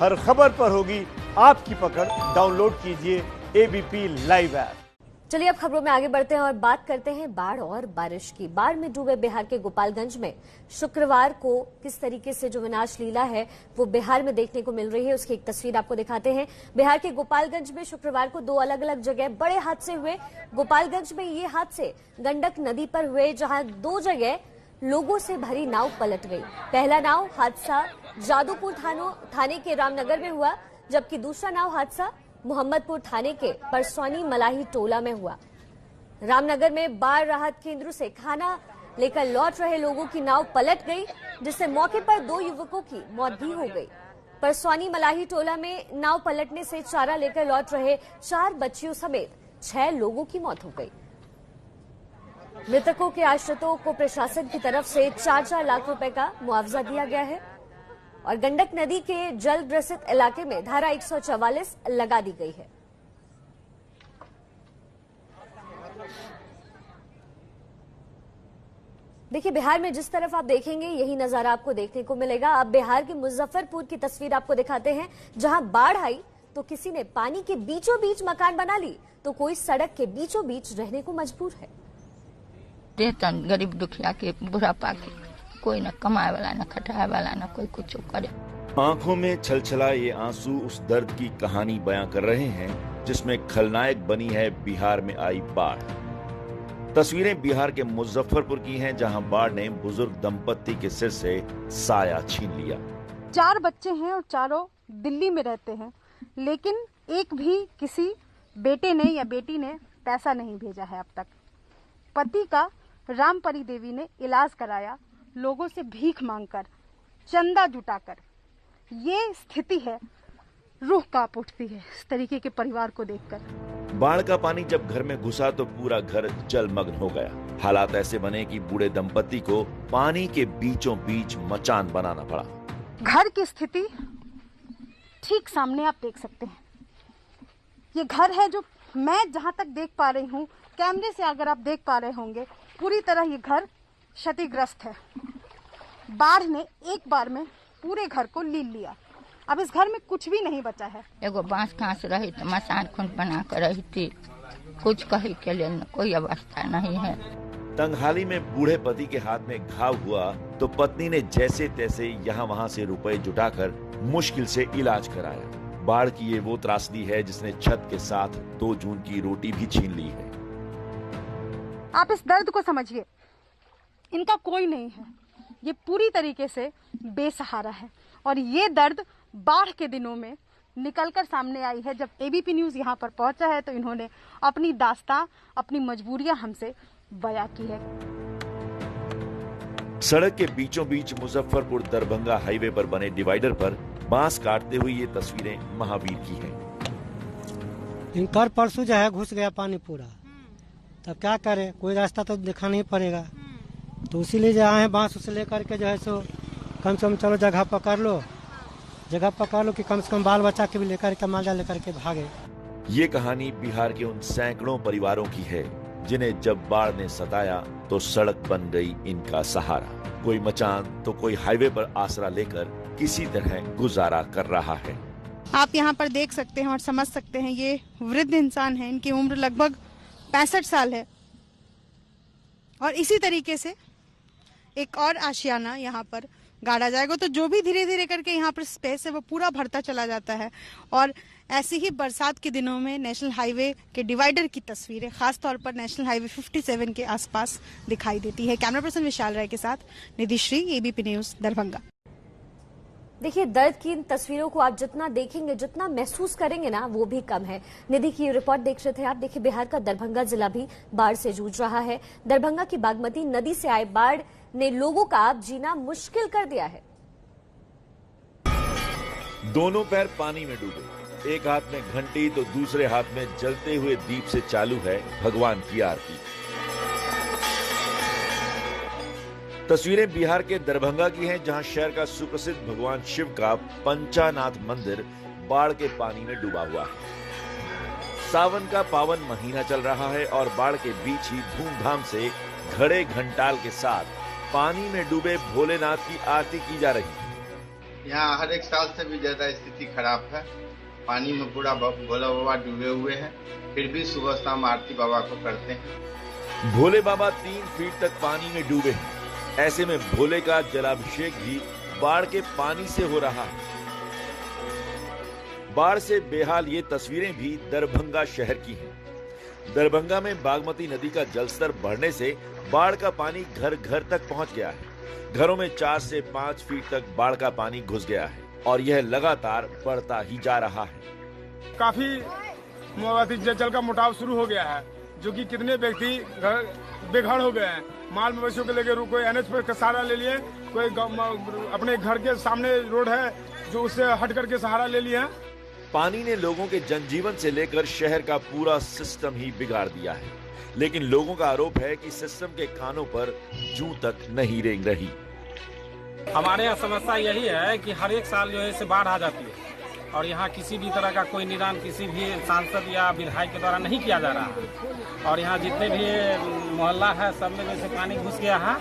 हर खबर पर होगी आपकी पकड़। डाउनलोड कीजिए एबीपी लाइव ऐप। चलिए अब खबरों में आगे बढ़ते हैं और बात करते हैं बाढ़ और बारिश की। बाढ़ में डूबे बिहार के गोपालगंज में शुक्रवार को किस तरीके से जो विनाश लीला है वो बिहार में देखने को मिल रही है, उसकी एक तस्वीर आपको दिखाते हैं। बिहार के गोपालगंज में शुक्रवार को दो अलग अलग जगह बड़े हादसे हुए। गोपालगंज में ये हादसे गंडक नदी पर हुए, जहां दो जगह लोगों से भरी नाव पलट गई। पहला नाव हादसा जादूपुर थाने के रामनगर में हुआ, जबकि दूसरा नाव हादसा मोहम्मदपुर थाने के परसौनी मलाही टोला में हुआ। रामनगर में बाढ़ राहत केंद्र से खाना लेकर लौट रहे लोगों की नाव पलट गई, जिससे मौके पर दो युवकों की मौत भी हो गई। परसौनी मलाही टोला में नाव पलटने से चारा लेकर लौट रहे 4 बच्चियों समेत 6 लोगों की मौत हो गई। मृतकों के आश्रितों को प्रशासन की तरफ से 4-4 लाख रुपए का मुआवजा दिया गया है और गंडक नदी के जल ग्रसित इलाके में धारा 144 लगा दी गई है। देखिए, बिहार में जिस तरफ आप देखेंगे यही नजारा आपको देखने को मिलेगा। अब बिहार के मुजफ्फरपुर की तस्वीर आपको दिखाते हैं, जहां बाढ़ आई तो किसी ने पानी के बीचों बीच मकान बना ली, तो कोई सड़क के बीचों बीच रहने को मजबूर है। गरीब दुखिया के बुढ़ापा के कोई न कमाए वाला, न खटाए वाला, न कोई कुछ करे। आंखों में छलछला ये आंसू उस दर्द की कहानी बयां कर रहे हैं जिसमें खलनायक बनी है बिहार में आई बाढ़। तस्वीरें बिहार के मुजफ्फरपुर की हैं, जहां बाढ़ ने बुजुर्ग दंपत्ति के सिर से साया छीन लिया। 4 बच्चे हैं और चारों दिल्ली में रहते हैं, लेकिन एक भी किसी बेटे ने या बेटी ने पैसा नहीं भेजा है अब तक। पति का रामपरी देवी ने इलाज कराया, लोगों से भीख मांगकर, चंदा जुटाकर। ये स्थिति है, रूह कांप उठती है इस तरीके के परिवार को देखकर। बाढ़ का पानी जब घर में घुसा तो पूरा घर जलमग्न हो गया। हालात ऐसे बने कि बूढ़े दंपत्ति को पानी के बीचों बीच मचान बनाना पड़ा। घर की स्थिति ठीक सामने आप देख सकते हैं। ये घर है जो मैं जहां तक देख पा रही हूँ, कैमरे से अगर आप देख पा रहे होंगे, पूरी तरह ये घर क्षतिग्रस्त है। बाढ़ ने एक बार में पूरे घर को लील लिया। अब इस घर में कुछ भी नहीं बचा है। एगो बांस घास रही तो मसान खुद बना कर रही थी, कुछ कही के लिए कोई अवस्था नहीं है। तंगहाली में बूढ़े पति के हाथ में घाव हुआ तो पत्नी ने जैसे तैसे यहाँ वहाँ से रुपए जुटाकर मुश्किल से इलाज कराया। बाढ़ की ये वो त्रासदी है जिसने छत के साथ 2 जून की रोटी भी छीन ली है। आप इस दर्द को समझिए, इनका कोई नहीं है, ये पूरी तरीके से बेसहारा है। और ये दर्द बाढ़ के दिनों में निकलकर सामने आई है। जब एबीपी न्यूज यहाँ पर पहुंचा है तो इन्होंने अपनी दास्तां, अपनी मजबूरियां हमसे बयां की है। सड़क के बीचों बीच मुजफ्फरपुर दरभंगा हाईवे पर बने डिवाइडर पर बांस काटते हुए ये तस्वीरें महावीर की हैं। इनकर परसों जो है घुस गया पानी पूरा, तब क्या करे, कोई रास्ता तो दिखाना ही पड़ेगा। तो इसीलिए जो आए हैं बांस उसे लेकर के जो है सो कम से कम चलो जगह पकड़ लो कि कम से कम बाल बच्चा के भी लेकर के मालजा लेकर के भागे। ये कहानी बिहार के उन सैकड़ों परिवारों की है जिन्हें जब बाढ़ ने सताया तो सड़क बन गई इनका सहारा। कोई मचान तो कोई हाईवे पर आसरा लेकर किसी तरह गुजारा कर रहा है। आप यहाँ पर देख सकते हैं और समझ सकते हैं, ये वृद्ध इंसान है, इनकी उम्र लगभग 65 साल है। और इसी तरीके से एक और आशियाना यहाँ पर गाड़ा जाएगा तो जो भी धीरे धीरे करके यहाँ पर स्पेस है वो पूरा भरता चला जाता है। और ऐसे ही बरसात के दिनों में नेशनल हाईवे के डिवाइडर की तस्वीरें खासतौर पर नेशनल हाईवे 57 के आसपास दिखाई देती है। कैमरा पर्सन विशाल राय के साथ निधि श्री, एबीपी न्यूज, दरभंगा। देखिए, दर्द की इन तस्वीरों को आप जितना देखेंगे, जितना महसूस करेंगे ना, वो भी कम है। निधि की रिपोर्ट देख रहे थे आप। देखिए, बिहार का दरभंगा जिला भी बाढ़ से जूझ रहा है। दरभंगा की बागमती नदी से आए बाढ़ ने लोगों का जीना मुश्किल कर दिया है। दोनों पैर पानी में डूबे, एक हाथ में घंटी तो दूसरे हाथ में जलते हुए दीप से चालू है भगवान की आरती। तस्वीरें बिहार के दरभंगा की हैं, जहां शहर का सुप्रसिद्ध भगवान शिव का पंचानाथ मंदिर बाढ़ के पानी में डूबा हुआ है। सावन का पावन महीना चल रहा है और बाढ़ के बीच ही धूमधाम से घड़े घंटाल के साथ पानी में डूबे भोलेनाथ की आरती की जा रही है। यहाँ हर एक साल से भी ज्यादा स्थिति खराब है। पानी में पूरा भोला बाबा डूबे हुए हैं, फिर भी सुबह शाम आरती बाबा को करते हैं। भोले बाबा 3 फीट तक पानी में डूबे हैं। ऐसे में भोले का जलाभिषेक भी बाढ़ के पानी से हो रहा है। बाढ़ से बेहाल ये तस्वीरें भी दरभंगा शहर की हैं। दरभंगा में बागमती नदी का जलस्तर बढ़ने से बाढ़ का पानी घर घर तक पहुंच गया है। घरों में 4 से 5 फीट तक बाढ़ का पानी घुस गया है और यह लगातार बढ़ता ही जा रहा है। काफी जल का मुटाव शुरू हो गया है, जो कि कितने व्यक्ति बेघर हो गए हैं। माल मवेशियों को लेकर कोई एनएच पर सहारा ले लिए, कोई अपने घर के सामने रोड है जो उससे हट करके सहारा ले लिए। पानी ने लोगों के जनजीवन से लेकर शहर का पूरा सिस्टम ही बिगाड़ दिया है, लेकिन लोगों का आरोप है कि सिस्टम के कानों पर जूं तक नहीं रेंग रही। हमारे यहाँ समस्या यही है कि हर एक साल जो है इसे बाढ़ आ जाती है और यहाँ किसी भी तरह का कोई निदान किसी भी सांसद या विधायक के द्वारा नहीं किया जा रहा है और यहाँ जितने भी मोहल्ला है सब में जैसे पानी घुस गया है।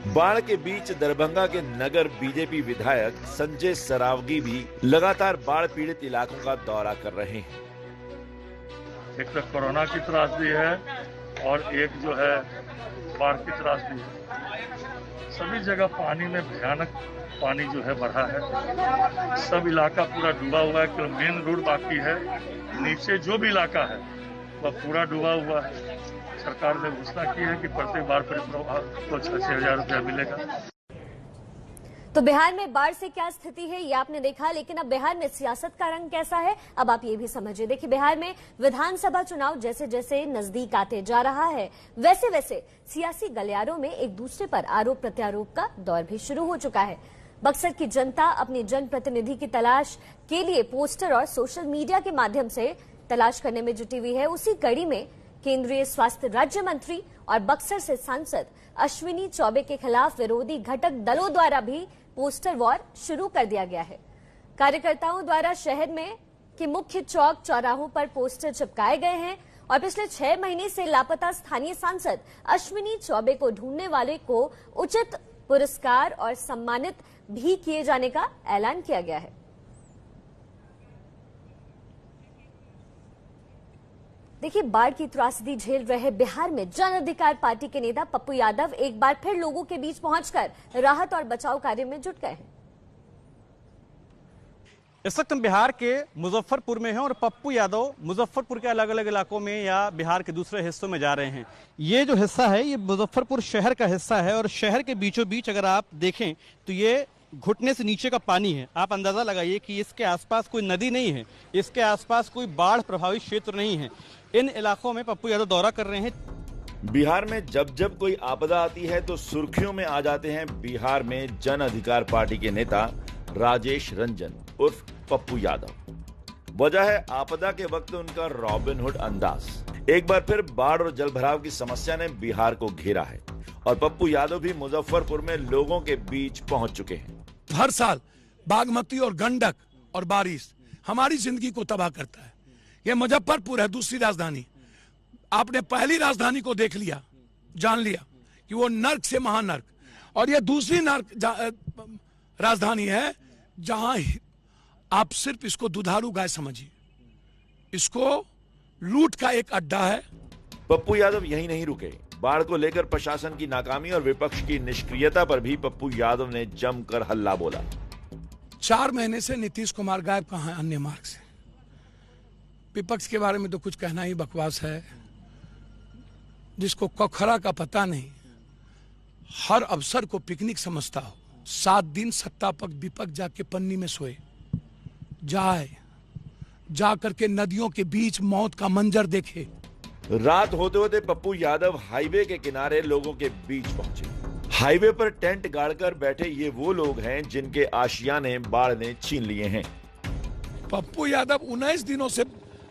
बाढ़ के बीच दरभंगा के नगर बीजेपी विधायक संजय सरावगी भी लगातार बाढ़ पीड़ित इलाकों का दौरा कर रहे हैं। एक तो कोरोना की त्रासदी है और एक जो है बाढ़ की त्रासदी है। सभी जगह पानी में भयानक पानी जो है बढ़ा है। सब इलाका पूरा डूबा हुआ है। केवल मेन रोड बाकी है, नीचे जो भी इलाका है वह पूरा डूबा हुआ है। सरकार ने घोषणा की है कि प्रत्येक बाढ़ पीड़ित को 6-6 हजार रुपया मिलेगा। तो बिहार में बाढ़ से क्या स्थिति है ये आपने देखा, लेकिन अब बिहार में सियासत का रंग कैसा है अब आप ये भी समझिए। देखिए, बिहार में विधानसभा चुनाव जैसे जैसे नजदीक आते जा रहा है वैसे वैसे सियासी गलियारों में एक दूसरे पर आरोप प्रत्यारोप का दौर भी शुरू हो चुका है। बक्सर की जनता अपनी जनप्रतिनिधि की तलाश के लिए पोस्टर और सोशल मीडिया के माध्यम से तलाश करने में जुटी हुई है। उसी कड़ी में केंद्रीय स्वास्थ्य राज्य मंत्री और बक्सर से सांसद अश्विनी चौबे के खिलाफ विरोधी घटक दलों द्वारा भी पोस्टर वॉर शुरू कर दिया गया है। कार्यकर्ताओं द्वारा शहर में के मुख्य चौक चौराहों पर पोस्टर चिपकाए गए हैं और पिछले 6 महीने से लापता स्थानीय सांसद अश्विनी चौबे को ढूंढने वाले को उचित पुरस्कार और सम्मानित भी किए जाने का ऐलान किया गया है। देखिए, बाढ़ की त्रासदी झेल रहे बिहार में जन अधिकार पार्टी के नेता पप्पू यादव एक बार फिर लोगों के बीच पहुंचकर राहत और बचाव कार्य में जुट गए हैं। इस वक्त हम बिहार के मुजफ्फरपुर में हैं और पप्पू यादव मुजफ्फरपुर के अलग अलग इलाकों में या बिहार के दूसरे हिस्सों में जा रहे हैं। ये जो हिस्सा है ये मुजफ्फरपुर शहर का हिस्सा है और शहर के बीचों बीच अगर आप देखें तो ये घुटने से नीचे का पानी है। आप अंदाजा लगाइए कि इसके आसपास कोई नदी नहीं है, इसके आसपास कोई बाढ़ प्रभावित क्षेत्र नहीं है। इन इलाकों में पप्पू यादव दौरा कर रहे हैं। बिहार में जब जब कोई आपदा आती है तो सुर्खियों में आ जाते हैं बिहार में जन अधिकार पार्टी के नेता राजेश रंजन उर्फ पप्पू यादव। वजह है आपदा के वक्त उनका रॉबिनहुड अंदाज। एक बार फिर बाढ़ और जलभराव की समस्या ने बिहार को घेरा है और पप्पू यादव भी मुजफ्फरपुर में लोगों के बीच पहुंच चुके हैं। हर साल बागमती और गंडक और बारिश हमारी जिंदगी को तबाह करता है। यह मुजफ्फरपुर है, दूसरी राजधानी। आपने पहली राजधानी को देख लिया, जान लिया कि वो नर्क से महानर्क, और ये दूसरी नर्क राजधानी है जहां आप सिर्फ इसको दुधारू गाय समझिए, इसको लूट का एक अड्डा है। पप्पू यादव यही नहीं रुके। बाढ़ को लेकर प्रशासन की नाकामी और विपक्ष की निष्क्रियता पर भी पप्पू यादव ने जमकर हल्ला बोला। 4 महीने से नीतीश कुमार गायब कहां है अन्य मार्ग से। विपक्ष के बारे में तो कुछ कहना ही बकवास है, जिसको कखरा का पता नहीं, हर अवसर को पिकनिक समझता हो। 7 दिन सत्ता पक्ष विपक्ष जाके पन्नी में सोए, जा करके नदियों के बीच मौत का मंजर देखे। रात होते होते पप्पू यादव हाईवे के किनारे लोगों के बीच पहुंचे। हाईवे पर टेंट गाड़कर बैठे ये वो लोग हैं जिनके आशियाने बाढ़ ने छीन लिए हैं। पप्पू यादव 19 दिनों से,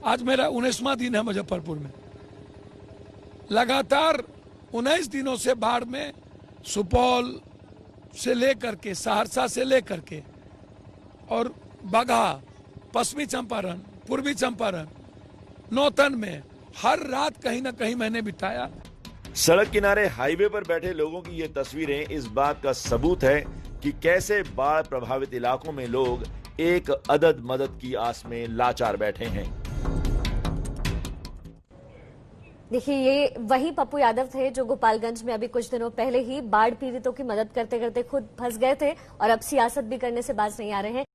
आज मेरा 19वां दिन है मुजफ्फरपुर में, लगातार 19 दिनों से बाढ़ में सुपौल से लेकर के, सहरसा से लेकर के और बगहा, पश्चिमी चंपारण, पूर्वी चंपारण, नौतन में हर रात कहीं ना कहीं मैंने बिताया। सड़क किनारे हाईवे पर बैठे लोगों की ये तस्वीरें इस बात का सबूत है कि कैसे बाढ़ प्रभावित इलाकों में लोग एक अदद मदद की आस में लाचार बैठे हैं। देखिए, ये वही पप्पू यादव थे जो गोपालगंज में अभी कुछ दिनों पहले ही बाढ़ पीड़ितों की मदद करते करते खुद फंस गए थे और अब सियासत भी करने से बाज नहीं आ रहे हैं।